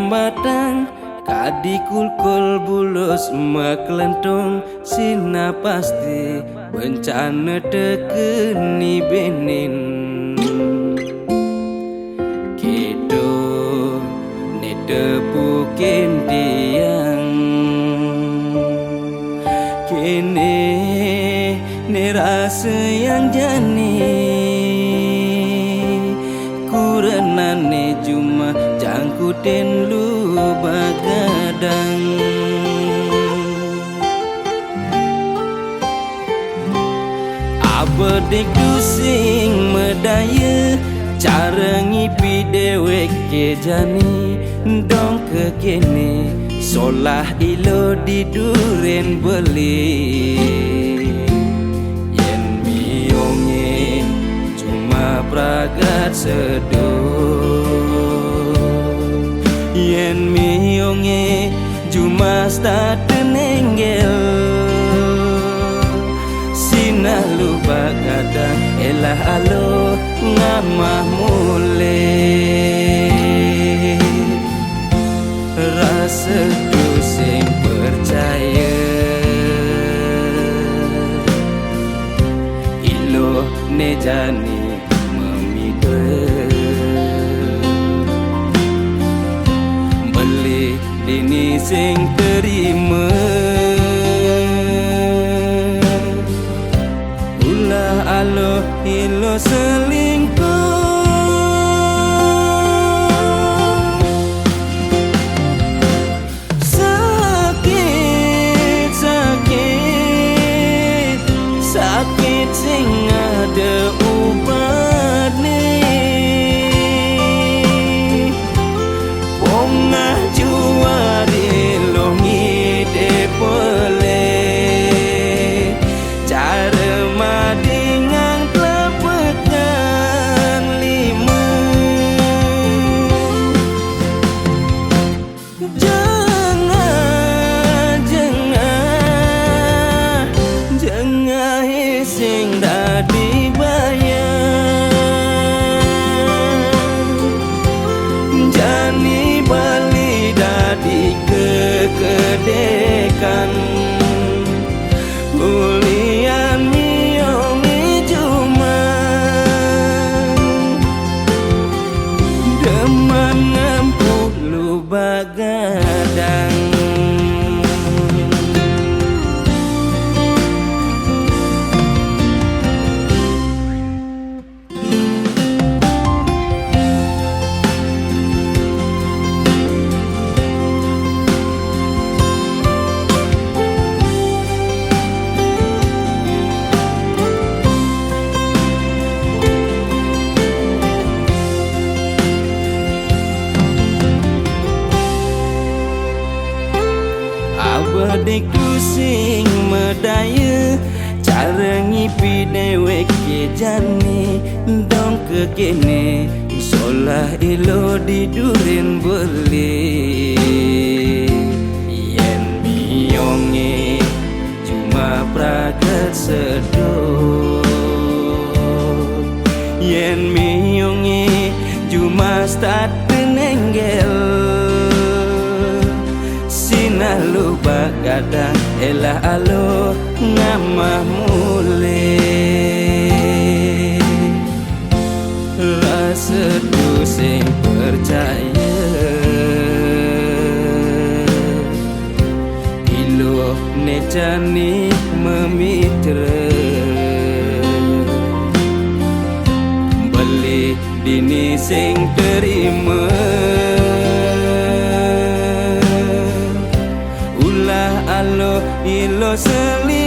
batang kadi kulkul bulus maklentong sina pasti bencana tekeni benin kido ni tepukin tiang kini ni rasa yang jani kurenane cuma jangkutin lu bagadang abedik dusing medaya cara ngipi dewek ke jani dong ke kene solah ilo di duren beli yen mionge cuma pragat seduh yen mionge cuma staten enggel sinalu bagadang elah alo ngamah mule rasa dusing percaya ilo ne jani memikir beli dini sing terima ulah alo ilo selingkuh sakit sing ada ubat ni pongah juari longi de pole cara madingan kelepekan lima sing dah dibayar jani bali dah dikedekan ulian miongi cuma deman ngampuh lu bagadang abedik dusing medaya cara ngipi dewek ke jani dong ke kene solah ilo di duren beli yen mionge cuma pragat seduh yen mionge cuma start penenggel sinalu bagadang elah alo ngamah mule rasa dusing percaya ilo ne jani memitra beli dini sing terima alo ilo seli